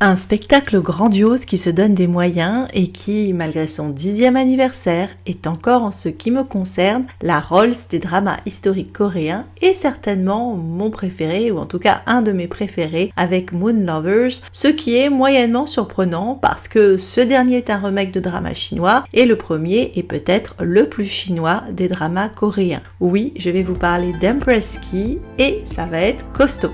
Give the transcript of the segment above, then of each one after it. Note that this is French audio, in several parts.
Un spectacle grandiose qui se donne des moyens et qui, malgré son 10e anniversaire, est encore en ce qui me concerne la Rolls des dramas historiques coréens et certainement mon préféré, ou en tout cas un de mes préférés, avec Moon Lovers, ce qui est moyennement surprenant parce que ce dernier est un remake de drama chinois et le premier est peut-être le plus chinois des dramas coréens. Oui, je vais vous parler d'Empress Ki et ça va être costaud.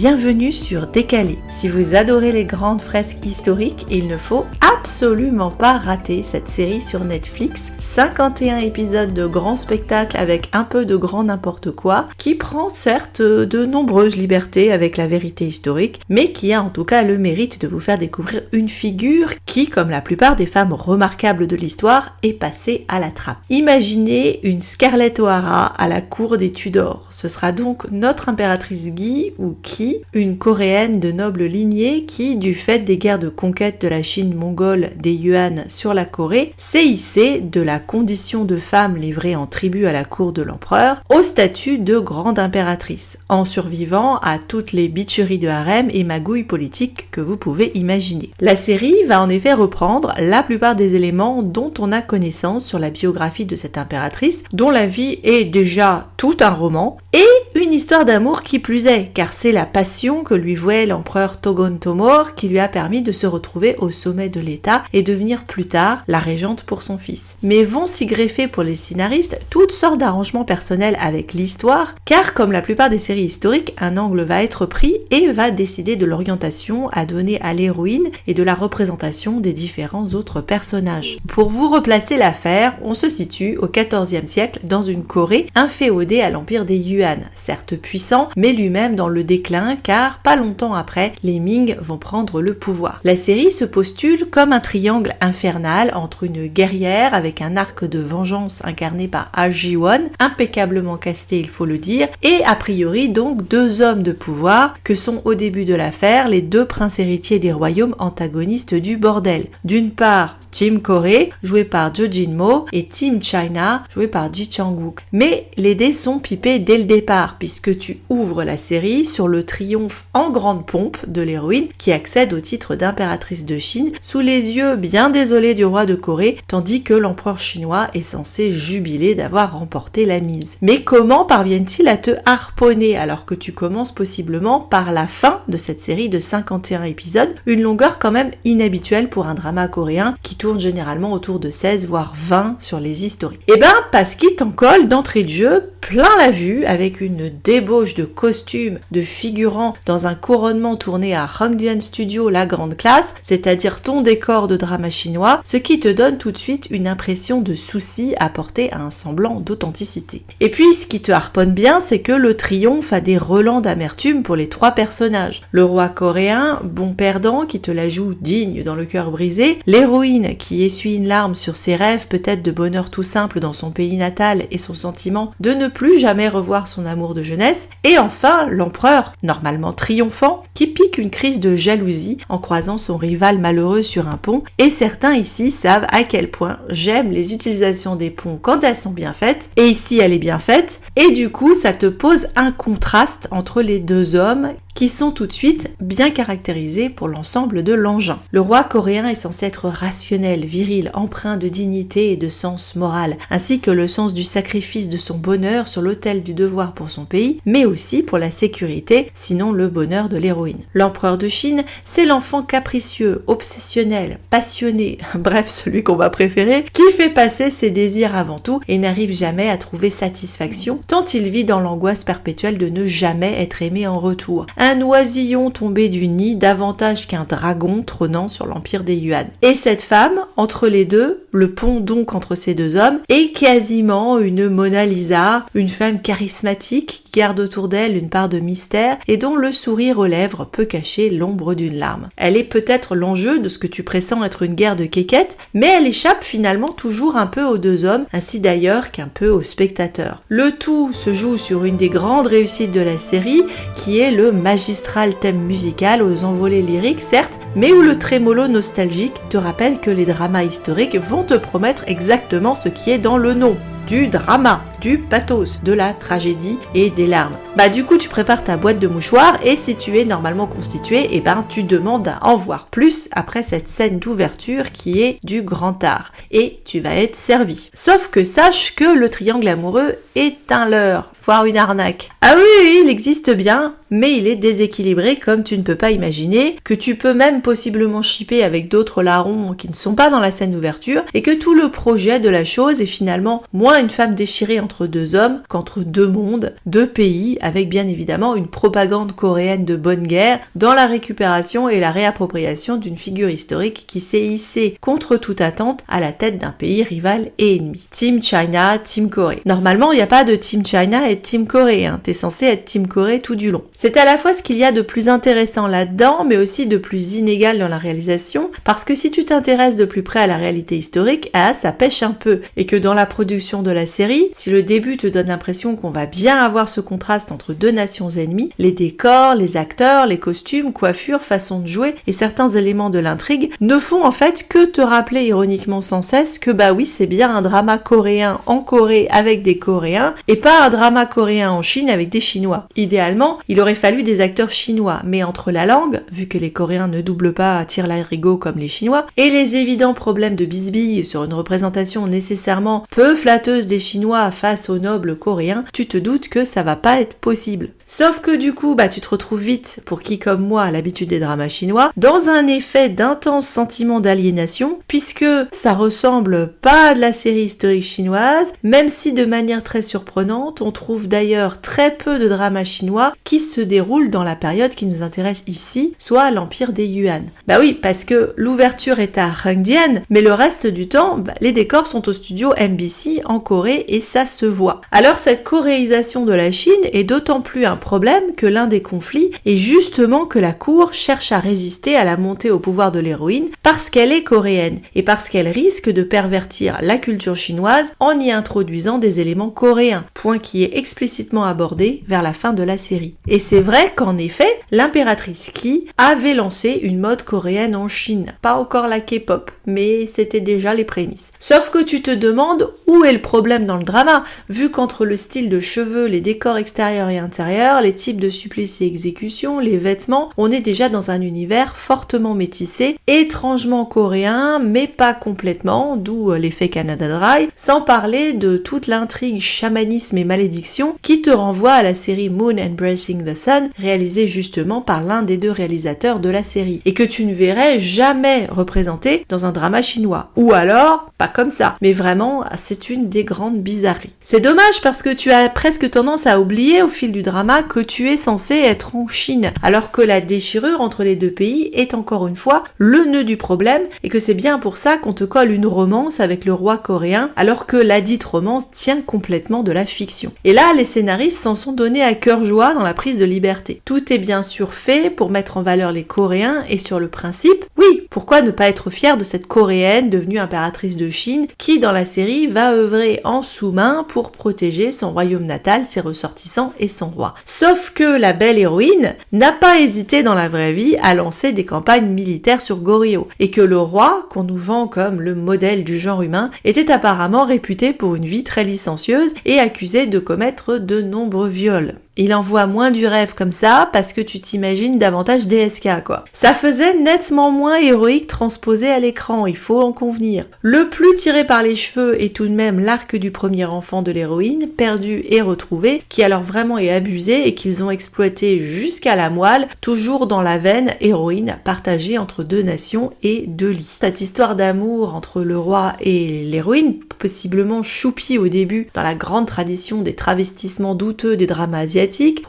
Bienvenue sur Décalé. Si vous adorez les grandes fresques historiques, il ne faut absolument pas rater cette série sur Netflix. 51 épisodes de grands spectacles avec un peu de grand n'importe quoi, qui prend certes de nombreuses libertés avec la vérité historique, mais qui a en tout cas le mérite de vous faire découvrir une figure qui, comme la plupart des femmes remarquables de l'histoire, est passée à la trappe. Imaginez une Scarlett O'Hara à la cour des Tudors. Ce sera donc notre impératrice Gi, ou Ki, une coréenne de noble lignée qui, du fait des guerres de conquête de la Chine mongole des Yuan sur la Corée, s'est hissée de la condition de femme livrée en tribut à la cour de l'empereur au statut de grande impératrice, en survivant à toutes les bitcheries de harem et magouilles politiques que vous pouvez imaginer. La série va en effet reprendre la plupart des éléments dont on a connaissance sur la biographie de cette impératrice, dont la vie est déjà tout un roman, et une histoire d'amour qui plus est, car c'est la passion que lui vouait l'empereur Togon Tomor qui lui a permis de se retrouver au sommet de l'État et devenir plus tard la régente pour son fils. Mais vont s'y greffer pour les scénaristes toutes sortes d'arrangements personnels avec l'histoire, car comme la plupart des séries historiques, un angle va être pris et va décider de l'orientation à donner à l'héroïne et de la représentation des différents autres personnages. Pour vous replacer l'affaire, on se situe au XIVe siècle dans une Corée inféodée à l'empire des Yuan, certes puissant, mais lui-même dans le déclin car pas longtemps après, les Ming vont prendre le pouvoir. La série se postule comme un triangle infernal entre une guerrière avec un arc de vengeance incarné par Ah Ji-won, impeccablement casté il faut le dire, et a priori donc deux hommes de pouvoir que sont au début de l'affaire les deux princes héritiers des royaumes antagonistes du bordel. D'une part, Team Corée, joué par Jo Jin-mo, et Team China, joué par Ji Chang-wook. Mais les dés sont pipés dès le départ, puisque tu ouvres la série sur le triomphe en grande pompe de l'héroïne qui accède au titre d'impératrice de Chine sous les yeux bien désolés du roi de Corée, tandis que l'empereur chinois est censé jubiler d'avoir remporté la mise. Mais comment parviennent-ils à te harponner alors que tu commences possiblement par la fin de cette série de 51 épisodes, une longueur quand même inhabituelle pour un drama coréen qui tourne généralement autour de 16 voire 20 sur les historiques. Et ben parce qu'il t'en colle d'entrée de jeu plein la vue avec une débauche de costumes, de figurants dans un couronnement tourné à Hongdian Studio la grande classe, c'est-à-dire ton décor de drama chinois, ce qui te donne tout de suite une impression de souci apporté à un semblant d'authenticité. Et puis ce qui te harponne bien, c'est que le triomphe a des relents d'amertume pour les trois personnages. Le roi coréen, bon perdant, qui te la joue digne dans le cœur brisé, l'héroïne qui essuie une larme sur ses rêves peut-être de bonheur tout simple dans son pays natal et son sentiment de ne plus jamais revoir son amour de jeunesse, et enfin l'empereur, normalement triomphant, qui pique une crise de jalousie en croisant son rival malheureux sur un pont, et certains ici savent à quel point j'aime les utilisations des ponts quand elles sont bien faites, et ici elle est bien faite, et du coup ça te pose un contraste entre les deux hommes qui sont tout de suite bien caractérisés pour l'ensemble de l'engin. Le roi coréen est censé être rationnel, viril, empreint de dignité et de sens moral, ainsi que le sens du sacrifice de son bonheur sur l'autel du devoir pour son pays, mais aussi pour la sécurité, sinon le bonheur de l'héroïne. L'empereur de Chine, c'est l'enfant capricieux, obsessionnel, passionné, bref celui qu'on va préférer, qui fait passer ses désirs avant tout et n'arrive jamais à trouver satisfaction, tant il vit dans l'angoisse perpétuelle de ne jamais être aimé en retour. Un oisillon tombé du nid davantage qu'un dragon trônant sur l'empire des Yuan. Et cette femme, entre les deux, le pont donc entre ces deux hommes, est quasiment une Mona Lisa, une femme charismatique qui garde autour d'elle une part de mystère et dont le sourire aux lèvres peut cacher l'ombre d'une larme. Elle est peut-être l'enjeu de ce que tu pressens être une guerre de quéquettes, mais elle échappe finalement toujours un peu aux deux hommes, ainsi d'ailleurs qu'un peu aux spectateurs. Le tout se joue sur une des grandes réussites de la série, qui est le magistral thème musical aux envolées lyriques certes, mais où le trémolo nostalgique te rappelle que les dramas historiques vont te promettre exactement ce qui est dans le nom, du drama. du pathos, de la tragédie et des larmes. Bah du coup tu prépares ta boîte de mouchoirs et si tu es normalement constitué, et ben tu demandes à en voir plus après cette scène d'ouverture qui est du grand art et tu vas être servi. Sauf que sache que le triangle amoureux est un leurre, voire une arnaque. Ah oui, il existe bien, mais il est déséquilibré comme tu ne peux pas imaginer, que tu peux même possiblement shipper avec d'autres larrons qui ne sont pas dans la scène d'ouverture, et que tout le projet de la chose est finalement moins une femme déchirée entre deux hommes qu'entre deux mondes, deux pays, avec bien évidemment une propagande coréenne de bonne guerre dans la récupération et la réappropriation d'une figure historique qui s'est hissée contre toute attente à la tête d'un pays rival et ennemi. Team China, Team Corée. Normalement, il n'y a pas de Team China et Team Corée, hein. T'es censé être Team Corée tout du long. C'est à la fois ce qu'il y a de plus intéressant là-dedans, mais aussi de plus inégal dans la réalisation, parce que si tu t'intéresses de plus près à la réalité historique, ça pêche un peu, et que dans la production de la série, si le début te donne l'impression qu'on va bien avoir ce contraste entre deux nations ennemies, les décors, les acteurs, les costumes, coiffures, façon de jouer et certains éléments de l'intrigue ne font en fait que te rappeler ironiquement sans cesse que bah oui, c'est bien un drama coréen en Corée avec des Coréens et pas un drama coréen en Chine avec des Chinois. Idéalement, il aurait fallu des acteurs chinois, mais entre la langue, vu que les Coréens ne doublent pas à tire-larigot comme les Chinois, et les évidents problèmes de bisbille sur une représentation nécessairement peu flatteuse des Chinois face aux nobles coréens, tu te doutes que ça va pas être possible. Sauf que du coup, tu te retrouves vite, pour qui comme moi a l'habitude des dramas chinois, dans un effet d'intense sentiment d'aliénation, puisque ça ressemble pas à de la série historique chinoise, même si de manière très surprenante, on trouve d'ailleurs très peu de dramas chinois qui se déroulent dans la période qui nous intéresse ici, soit l'empire des Yuan. Bah oui, parce que l'ouverture est à Hongdian, mais le reste du temps, les décors sont au studio MBC en Corée et ça se voit. Alors cette coréisation de la Chine est d'autant plus un problème que l'un des conflits est justement que la cour cherche à résister à la montée au pouvoir de l'héroïne parce qu'elle est coréenne et parce qu'elle risque de pervertir la culture chinoise en y introduisant des éléments coréens, point qui est explicitement abordé vers la fin de la série. Et c'est vrai qu'en effet, l'impératrice Qi avait lancé une mode coréenne en Chine. Pas encore la K-pop, mais c'était déjà les prémices. Sauf que tu te demandes où est le problème dans le drama, vu qu'entre le style de cheveux, les décors extérieurs et intérieurs, les types de supplices et exécutions, les vêtements, on est déjà dans un univers fortement métissé, étrangement coréen, mais pas complètement, d'où l'effet Canada Dry, sans parler de toute l'intrigue chamanisme et malédiction qui te renvoie à la série Moon Embracing the Sun, réalisée justement par l'un des deux réalisateurs de la série, et que tu ne verrais jamais représenté dans un drama chinois. Ou alors, pas comme ça, mais vraiment, c'est une des grandes bizarreries. C'est dommage parce que tu as presque tendance à oublier au fil du drama que tu es censé être en Chine, alors que la déchirure entre les deux pays est encore une fois le nœud du problème et que c'est bien pour ça qu'on te colle une romance avec le roi coréen, alors que la dite romance tient complètement de la fiction. Et là, les scénaristes s'en sont donnés à cœur joie dans la prise de liberté. Tout est bien sûr fait pour mettre en valeur les Coréens et sur le principe, oui, pourquoi ne pas être fier de cette Coréenne devenue impératrice de Chine qui, dans la série, va œuvrer en sous-main pour protéger son royaume natal, ses ressortissants et son roi. Sauf que la belle héroïne n'a pas hésité dans la vraie vie à lancer des campagnes militaires sur Goryeo et que le roi, qu'on nous vend comme le modèle du genre humain, était apparemment réputé pour une vie très licencieuse et accusé de commettre de nombreux viols. Il envoie moins du rêve comme ça parce que tu t'imagines davantage DSK quoi. Ça faisait nettement moins héroïque transposé à l'écran, il faut en convenir. Le plus tiré par les cheveux est tout de même l'arc du premier enfant de l'héroïne, perdu et retrouvé, qui alors vraiment est abusé et qu'ils ont exploité jusqu'à la moelle, toujours dans la veine héroïne partagée entre deux nations et deux lits. Cette histoire d'amour entre le roi et l'héroïne, possiblement choupie au début dans la grande tradition des travestissements douteux des dramas asiatiques,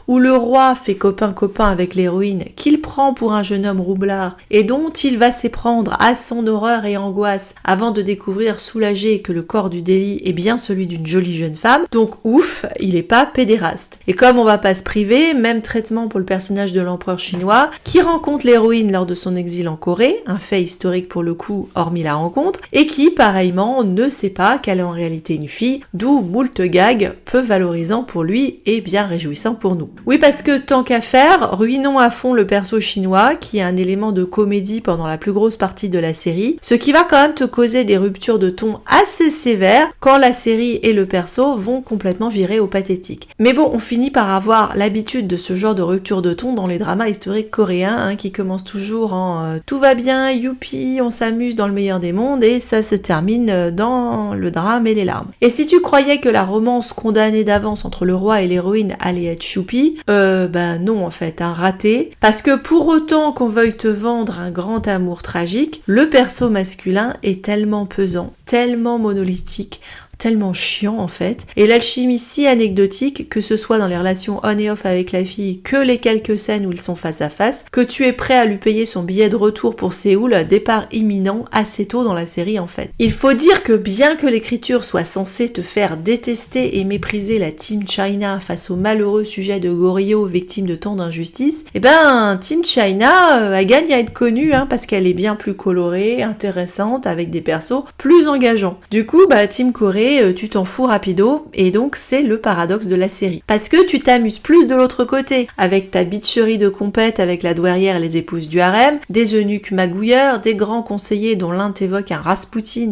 où le roi fait copain-copain avec l'héroïne qu'il prend pour un jeune homme roublard et dont il va s'éprendre à son horreur et angoisse avant de découvrir soulagé que le corps du délit est bien celui d'une jolie jeune femme, donc ouf, il est pas pédéraste. Et comme on va pas se priver, même traitement pour le personnage de l'empereur chinois qui rencontre l'héroïne lors de son exil en Corée, un fait historique pour le coup hormis la rencontre, et qui pareillement ne sait pas qu'elle est en réalité une fille, d'où moult gags peu valorisants pour lui et bien réjouissants pour nous. Oui, parce que tant qu'à faire, ruinons à fond le perso chinois, qui est un élément de comédie pendant la plus grosse partie de la série, ce qui va quand même te causer des ruptures de ton assez sévères quand la série et le perso vont complètement virer au pathétique. Mais bon, on finit par avoir l'habitude de ce genre de rupture de ton dans les dramas historiques coréens, qui commencent toujours en tout va bien, youpi, on s'amuse dans le meilleur des mondes, et ça se termine dans le drame et les larmes. Et si tu croyais que la romance condamnée d'avance entre le roi et l'héroïne allait être choupi, non en fait, raté, parce que pour autant qu'on veuille te vendre un grand amour tragique, le perso masculin est tellement pesant, tellement monolithique, tellement chiant en fait, et l'alchimie si anecdotique, que ce soit dans les relations on et off avec la fille, que les quelques scènes où ils sont face à face, que tu es prêt à lui payer son billet de retour pour Séoul, départ imminent assez tôt dans la série en fait. Il faut dire que bien que l'écriture soit censée te faire détester et mépriser la Team China face au malheureux sujet de Goryo victime de tant d'injustice, Team China elle gagne à être connue parce qu'elle est bien plus colorée, intéressante, avec des persos plus engageants. Du coup, Team Corée, tu t'en fous rapido, et donc c'est le paradoxe de la série. Parce que tu t'amuses plus de l'autre côté, avec ta bitcherie de compète avec la douairière et les épouses du harem, des eunuques magouilleurs, des grands conseillers dont l'un t'évoque un Rasputin,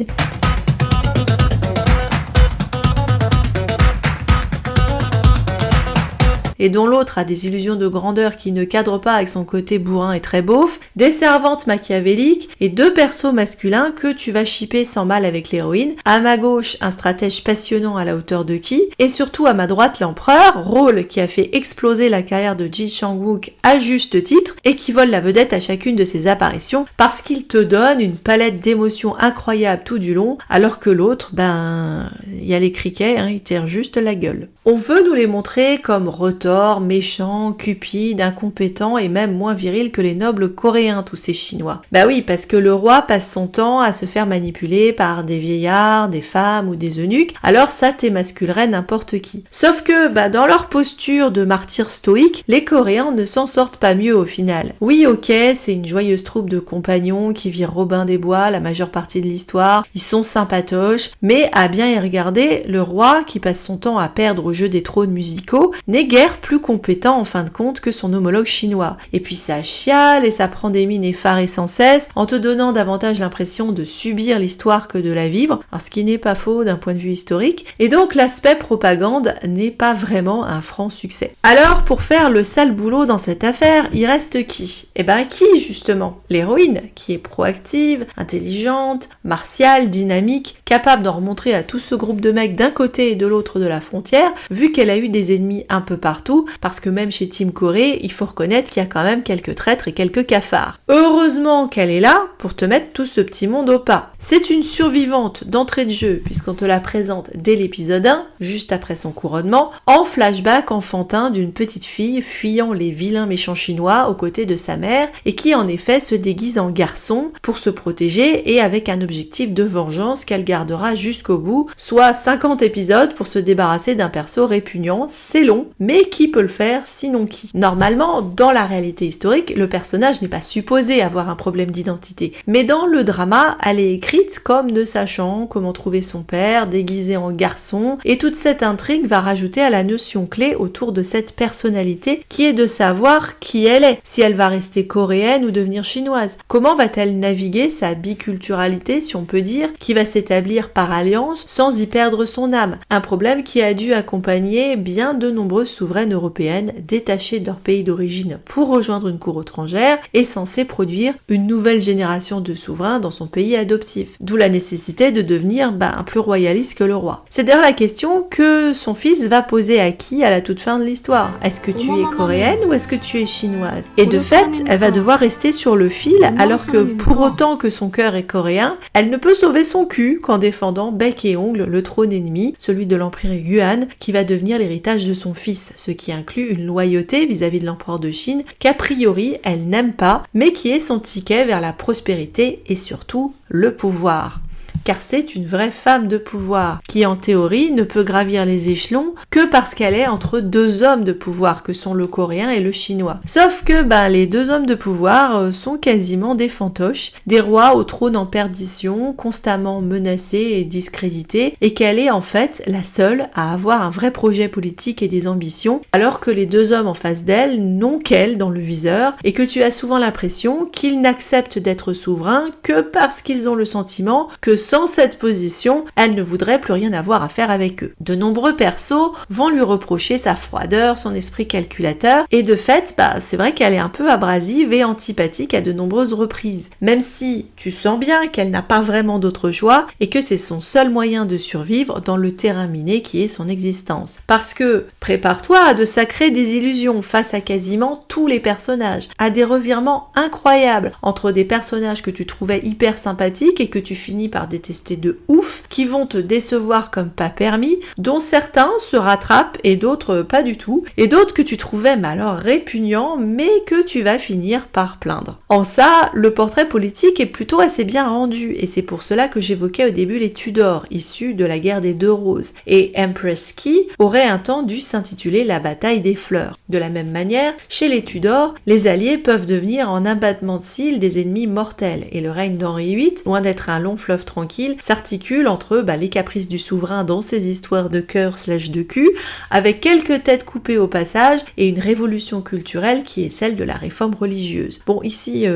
et dont l'autre a des illusions de grandeur qui ne cadrent pas avec son côté bourrin et très beauf, des servantes machiavéliques et deux persos masculins que tu vas shipper sans mal avec l'héroïne. À ma gauche, un stratège passionnant à la hauteur de Ki, et surtout à ma droite, l'empereur, rôle qui a fait exploser la carrière de Ji Chang-wook à juste titre et qui vole la vedette à chacune de ses apparitions parce qu'il te donne une palette d'émotions incroyables tout du long, alors que l'autre, il y a les criquets, il tire juste la gueule. On veut nous les montrer comme retors, méchants, cupides, incompétents et même moins virils que les nobles coréens, tous ces Chinois. Oui, parce que le roi passe son temps à se faire manipuler par des vieillards, des femmes ou des eunuques, alors ça t'émasculerait n'importe qui. Sauf que, dans leur posture de martyrs stoïques, les Coréens ne s'en sortent pas mieux au final. Oui, ok, c'est une joyeuse troupe de compagnons qui vit Robin des Bois la majeure partie de l'histoire, ils sont sympatoches, mais à bien y regarder, le roi, qui passe son temps à perdre au jeu des trônes musicaux, n'est guère plus compétent en fin de compte que son homologue chinois. Et puis ça chiale et ça prend des mines effarées sans cesse, en te donnant davantage l'impression de subir l'histoire que de la vivre, ce qui n'est pas faux d'un point de vue historique, et donc l'aspect propagande n'est pas vraiment un franc succès. Alors, pour faire le sale boulot dans cette affaire, il reste qui ? Qui justement ? L'héroïne, qui est proactive, intelligente, martiale, dynamique, capable d'en remontrer à tout ce groupe de mecs d'un côté et de l'autre de la frontière, vu qu'elle a eu des ennemis un peu partout, parce que même chez Team Corée, il faut reconnaître qu'il y a quand même quelques traîtres et quelques cafards. Heureusement qu'elle est là pour te mettre tout ce petit monde au pas. C'est une survivante d'entrée de jeu, puisqu'on te la présente dès l'épisode 1, juste après son couronnement, en flashback enfantin d'une petite fille fuyant les vilains méchants chinois aux côtés de sa mère, et qui en effet se déguise en garçon pour se protéger et avec un objectif de vengeance qu'elle gardera jusqu'au bout, soit 50 épisodes pour se débarrasser d'un perso répugnant. C'est long, mais qui peut le faire sinon qui ? Normalement, dans la réalité historique, le personnage n'est pas supposé avoir un problème d'identité, mais dans le drama, elle est écrite comme ne sachant comment trouver son père, déguisé en garçon, et toute cette intrigue va rajouter à la notion clé autour de cette personnalité qui est de savoir qui elle est, si elle va rester coréenne ou devenir chinoise. Comment va-t-elle naviguer sa biculturalité, si on peut dire, qui va s'établir par alliance sans y perdre son âme ? Un problème qui a dû accompagner bien de nombreuses souveraines européennes détachées de leur pays d'origine pour rejoindre une cour étrangère et censées produire une nouvelle génération de souverains dans son pays adoptif. D'où la nécessité de devenir un plus royaliste que le roi. C'est d'ailleurs la question que son fils va poser à Ki à la toute fin de l'histoire. Est-ce que tu es coréenne ou est-ce que tu es chinoise ? Et de fait, elle va devoir rester sur le fil alors que pour autant que son cœur est coréen, elle ne peut sauver son cul qu'en défendant bec et ongle le trône ennemi, celui de l'empire Yuan, qui va devenir l'héritage de son fils, ce qui inclut une loyauté vis-à-vis de l'empereur de Chine qu'a priori elle n'aime pas, mais qui est son ticket vers la prospérité et surtout le pouvoir. car c'est une vraie femme de pouvoir, qui en théorie ne peut gravir les échelons que parce qu'elle est entre deux hommes de pouvoir, que sont le coréen et le chinois. Sauf que les deux hommes de pouvoir sont quasiment des fantoches, des rois au trône en perdition, constamment menacés et discrédités, et qu'elle est en fait la seule à avoir un vrai projet politique et des ambitions, alors que les deux hommes en face d'elle n'ont qu'elle dans le viseur, et que tu as souvent l'impression qu'ils n'acceptent d'être souverains que parce qu'ils ont le sentiment que sans cette position, elle ne voudrait plus rien avoir à faire avec eux. De nombreux persos vont lui reprocher sa froideur, son esprit calculateur, et de fait, c'est vrai qu'elle est un peu abrasive et antipathique à de nombreuses reprises. Même si tu sens bien qu'elle n'a pas vraiment d'autre choix et que c'est son seul moyen de survivre dans le terrain miné qui est son existence. Parce que, prépare-toi à de sacrées désillusions face à quasiment tous les personnages, à des revirements incroyables entre des personnages que tu trouvais hyper sympathiques et que tu finis par détester de ouf, qui vont te décevoir comme pas permis, dont certains se rattrapent et d'autres pas du tout, et d'autres que tu trouvais alors répugnants mais que tu vas finir par plaindre. En ça, le portrait politique est plutôt assez bien rendu et c'est pour cela que j'évoquais au début les Tudors, issus de la guerre des deux roses, et Empress Ki aurait un temps dû s'intituler la bataille des fleurs. De la même manière, chez les Tudors, les alliés peuvent devenir en un battement de cils des ennemis mortels et le règne d'Henri VIII, loin d'être un long fleuve tranquille, s'articule entre les caprices du souverain dans ses histoires de cœur/de cul, avec quelques têtes coupées au passage et une révolution culturelle qui est celle de la réforme religieuse. Bon, ici,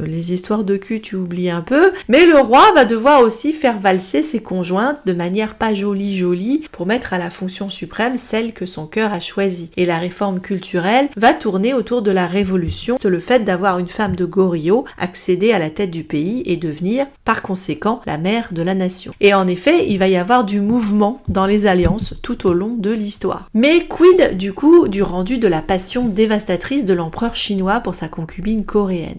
les histoires de cul, tu oublies un peu, mais le roi va devoir aussi faire valser ses conjointes de manière pas jolie pour mettre à la fonction suprême celle que son cœur a choisie. Et la réforme culturelle va tourner autour de la révolution, de le fait d'avoir une femme de Goryeo accéder à la tête du pays et devenir, par conséquent, la mère de la nation. Et en effet, il va y avoir du mouvement dans les alliances tout au long de l'histoire. Mais quid, du coup, du rendu de la passion dévastatrice de l'empereur chinois pour sa concubine coréenne?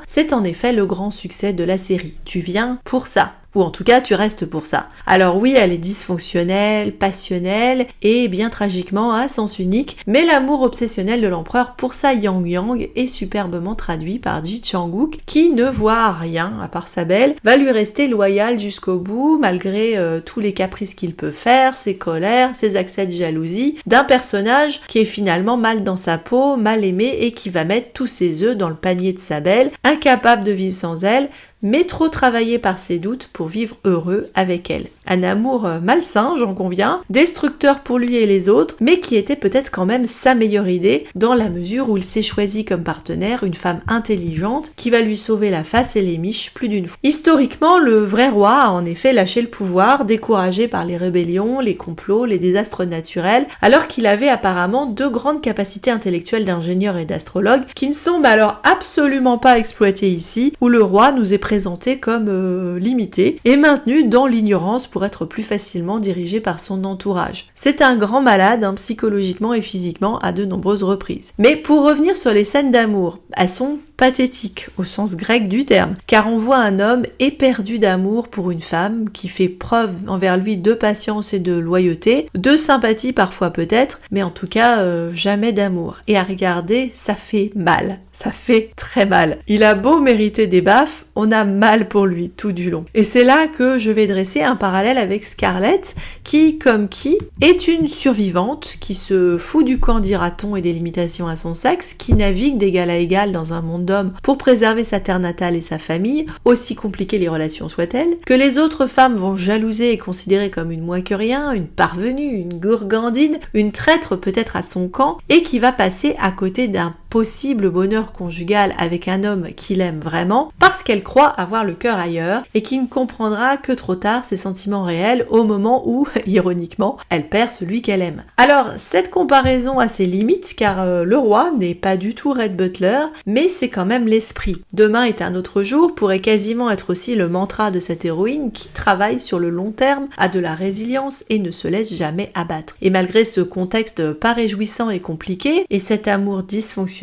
C'est en effet le grand succès de la série. Tu viens pour ça. Ou en tout cas, tu restes pour ça. Alors oui, elle est dysfonctionnelle, passionnelle et bien tragiquement à sens unique, mais l'amour obsessionnel de l'empereur pour sa Yang est superbement traduit par Ji Chang-wook qui ne voit rien à part sa belle, va lui rester loyal jusqu'au bout malgré tous les caprices qu'il peut faire, ses colères, ses accès de jalousie, d'un personnage qui est finalement mal dans sa peau, mal aimé et qui va mettre tous ses œufs dans le panier de sa belle, incapable de vivre sans elle, mais trop travaillé par ses doutes pour vivre heureux avec elle. Un amour malsain, j'en conviens, destructeur pour lui et les autres, mais qui était peut-être quand même sa meilleure idée, dans la mesure où il s'est choisi comme partenaire une femme intelligente qui va lui sauver la face et les miches plus d'une fois. Historiquement, le vrai roi a en effet lâché le pouvoir, découragé par les rébellions, les complots, les désastres naturels, alors qu'il avait apparemment de grandes capacités intellectuelles d'ingénieur et d'astrologue, qui ne sont alors absolument pas exploitées ici, où le roi nous est présenté comme limité et maintenu dans l'ignorance pour être plus facilement dirigé par son entourage. C'est un grand malade, psychologiquement et physiquement à de nombreuses reprises. Mais pour revenir sur les scènes d'amour, elles sont pathétiques au sens grec du terme, car on voit un homme éperdu d'amour pour une femme qui fait preuve envers lui de patience et de loyauté, de sympathie parfois peut-être, mais en tout cas jamais d'amour. Et à regarder, ça fait mal. Ça fait très mal. Il a beau mériter des baffes, on a mal pour lui tout du long. Et c'est là que je vais dresser un parallèle avec Scarlett, qui, comme Ki, est une survivante qui se fout du camp, dira-t-on, et des limitations à son sexe, qui navigue d'égal à égal dans un monde d'hommes pour préserver sa terre natale et sa famille, aussi compliquées les relations soient-elles, que les autres femmes vont jalouser et considérer comme une moins que rien, une parvenue, une gourgandine, une traître peut-être à son camp, et qui va passer à côté d'un possible bonheur conjugal avec un homme qu'il aime vraiment parce qu'elle croit avoir le cœur ailleurs et qui ne comprendra que trop tard ses sentiments réels au moment où, ironiquement, elle perd celui qu'elle aime. Alors, cette comparaison a ses limites car le roi n'est pas du tout Red Butler, mais c'est quand même l'esprit. Demain est un autre jour pourrait quasiment être aussi le mantra de cette héroïne qui travaille sur le long terme, a de la résilience et ne se laisse jamais abattre. Et malgré ce contexte pas réjouissant et compliqué, et cet amour dysfonctionnel,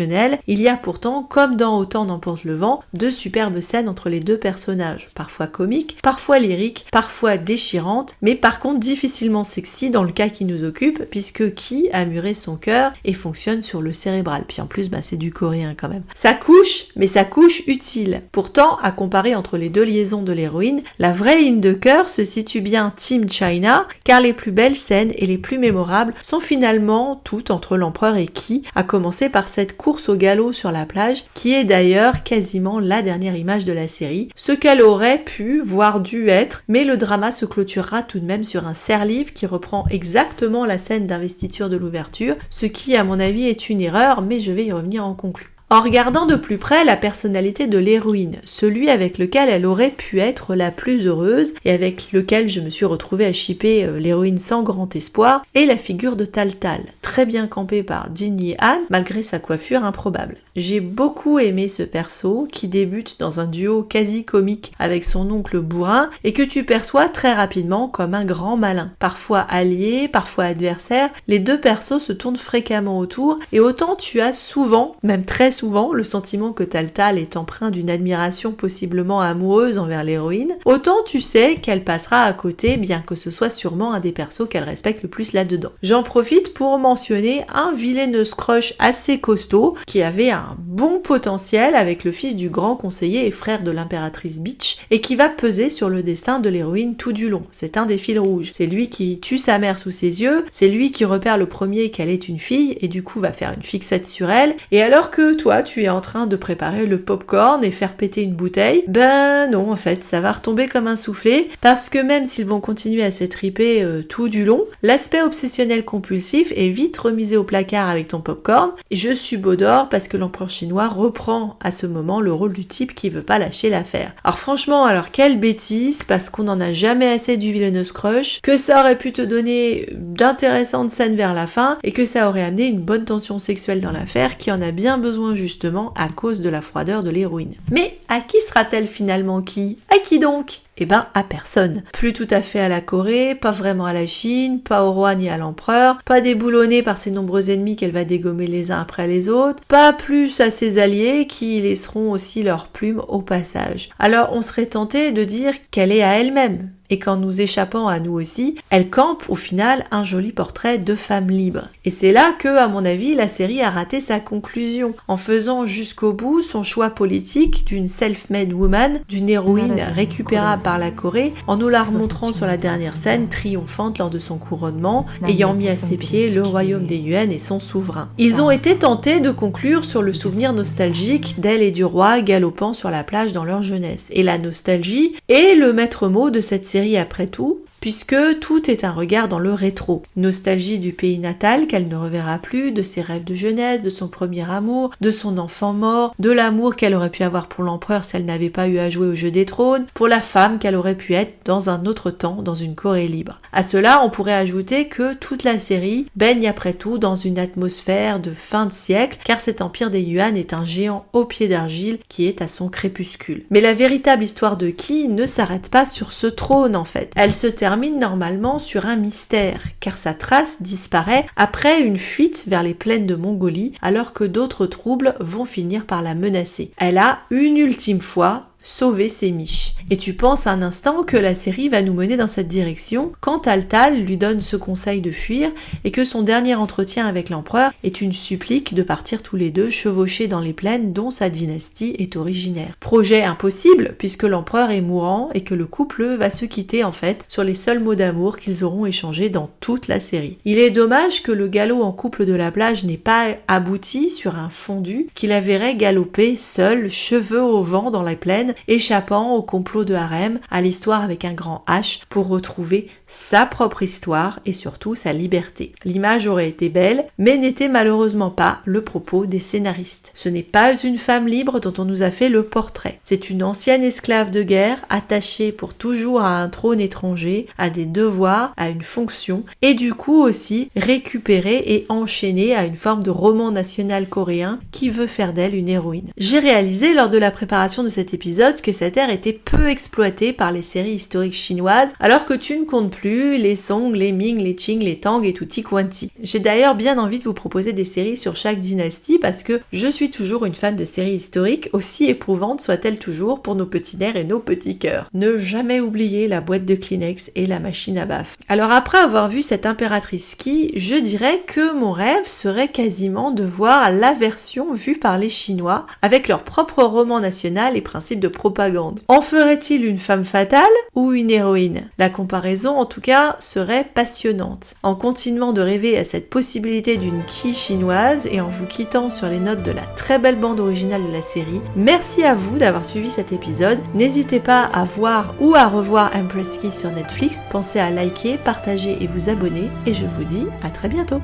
il y a pourtant, comme dans Autant n'emporte le vent, de superbes scènes entre les deux personnages, parfois comiques, parfois lyriques, parfois déchirantes, mais par contre difficilement sexy dans le cas qui nous occupe, puisque Ki a muré son cœur et fonctionne sur le cérébral. Puis en plus, c'est du coréen quand même. Ça couche couche, mais sa couche utile. Pourtant, à comparer entre les deux liaisons de l'héroïne, la vraie ligne de cœur se situe bien Team China, car les plus belles scènes et les plus mémorables sont finalement toutes entre l'empereur et Ki, à commencer par cette course au galop sur la plage, qui est d'ailleurs quasiment la dernière image de la série, ce qu'elle aurait pu, voire dû être, mais le drama se clôturera tout de même sur un serre-livre qui reprend exactement la scène d'investiture de l'ouverture, ce qui à mon avis est une erreur, mais je vais y revenir en conclusion. En regardant de plus près la personnalité de l'héroïne, celui avec lequel elle aurait pu être la plus heureuse et avec lequel je me suis retrouvée à shipper l'héroïne sans grand espoir, est la figure de Tal Tal, très bien campée par Jinny Han malgré sa coiffure improbable. J'ai beaucoup aimé ce perso qui débute dans un duo quasi comique avec son oncle bourrin et que tu perçois très rapidement comme un grand malin. Parfois allié, parfois adversaire, les deux persos se tournent fréquemment autour et autant tu as souvent, même très souvent, le sentiment que Tal Tal est empreint d'une admiration possiblement amoureuse envers l'héroïne, autant tu sais qu'elle passera à côté bien que ce soit sûrement un des persos qu'elle respecte le plus là-dedans. J'en profite pour mentionner un villainous crush assez costaud qui avait un bon potentiel avec le fils du grand conseiller et frère de l'impératrice Bitch et qui va peser sur le destin de l'héroïne tout du long. C'est un des fils rouges. C'est lui qui tue sa mère sous ses yeux, c'est lui qui repère le premier qu'elle est une fille et du coup va faire une fixette sur elle. Et alors que toi tu es en train de préparer le popcorn et faire péter une bouteille, ben non en fait ça va retomber comme un soufflé parce que même s'ils vont continuer à s'étriper tout du long, l'aspect obsessionnel compulsif est vite remisé au placard avec ton popcorn et je suis beau d'or parce que l'empereur chinois reprend à ce moment le rôle du type qui veut pas lâcher l'affaire. Alors franchement, alors quelle bêtise, parce qu'on n'en a jamais assez du villainous crush, que ça aurait pu te donner d'intéressantes scènes vers la fin et que ça aurait amené une bonne tension sexuelle dans l'affaire qui en a bien besoin justement à cause de la froideur de l'héroïne. Mais à qui sera-t-elle finalement qui ? À qui donc ? Eh ben, à personne. Plus tout à fait à la Corée, pas vraiment à la Chine, pas au roi ni à l'empereur, pas déboulonnée par ses nombreux ennemis qu'elle va dégommer les uns après les autres, pas plus à ses alliés qui laisseront aussi leurs plumes au passage. Alors on serait tenté de dire qu'elle est à elle-même. Et qu'en nous échappant à nous aussi, elle campe au final un joli portrait de femme libre. Et c'est là que, à mon avis, la série a raté sa conclusion, en faisant jusqu'au bout son choix politique d'une self-made woman, d'une héroïne récupérable par la Corée, en nous la remontrant sur la dernière scène, triomphante lors de son couronnement, ayant mis à ses pieds le royaume des Yuan et son souverain. Ils ont été tentés de conclure sur le souvenir nostalgique d'elle et du roi galopant sur la plage dans leur jeunesse. Et la nostalgie est le maître mot de cette série après tout, puisque tout est un regard dans le rétro. Nostalgie du pays natal qu'elle ne reverra plus, de ses rêves de jeunesse, de son premier amour, de son enfant mort, de l'amour qu'elle aurait pu avoir pour l'empereur si elle n'avait pas eu à jouer au jeu des trônes, pour la femme qu'elle aurait pu être dans un autre temps, dans une Corée libre. À cela, on pourrait ajouter que toute la série baigne après tout dans une atmosphère de fin de siècle, car cet empire des Yuan est un géant au pied d'argile qui est à son crépuscule. Mais la véritable histoire de Ki ne s'arrête pas sur ce trône en fait. Elle se termine normalement sur un mystère, car sa trace disparaît après une fuite vers les plaines de Mongolie, alors que d'autres troubles vont finir par la menacer. Elle a une ultime fois sauver ses miches. Et tu penses un instant que la série va nous mener dans cette direction quand Tal Tal lui donne ce conseil de fuir et que son dernier entretien avec l'empereur est une supplique de partir tous les deux chevaucher dans les plaines dont sa dynastie est originaire. Projet impossible puisque l'empereur est mourant et que le couple va se quitter en fait sur les seuls mots d'amour qu'ils auront échangés dans toute la série. Il est dommage que le galop en couple de la plage n'ait pas abouti sur un fondu qui la verrait galoper seule, cheveux au vent dans la plaine, échappant au complot de harem, à l'histoire avec un grand H pour retrouver sa propre histoire et surtout sa liberté. L'image aurait été belle, mais n'était malheureusement pas le propos des scénaristes. Ce n'est pas une femme libre dont on nous a fait le portrait. C'est une ancienne esclave de guerre, attachée pour toujours à un trône étranger, à des devoirs, à une fonction, et du coup aussi récupérée et enchaînée à une forme de roman national coréen qui veut faire d'elle une héroïne. J'ai réalisé lors de la préparation de cet épisode épisode que cette ère était peu exploitée par les séries historiques chinoises, alors que tu ne comptes plus les Song, les Ming, les Qing, les Tang et tutti quanti. J'ai d'ailleurs bien envie de vous proposer des séries sur chaque dynastie parce que je suis toujours une fan de séries historiques, aussi éprouvantes soient-elles toujours pour nos petits nerfs et nos petits cœurs. Ne jamais oublier la boîte de Kleenex et la machine à baffe. Alors après avoir vu cette impératrice Qi, je dirais que mon rêve serait quasiment de voir la version vue par les Chinois avec leur propre roman national et principe de propagande. En ferait-il une femme fatale ou une héroïne? La comparaison en tout cas serait passionnante. En continuant de rêver à cette possibilité d'une Qi chinoise et en vous quittant sur les notes de la très belle bande originale de la série, merci à vous d'avoir suivi cet épisode. N'hésitez pas à voir ou à revoir Empress Qi sur Netflix. Pensez à liker, partager et vous abonner et je vous dis à très bientôt.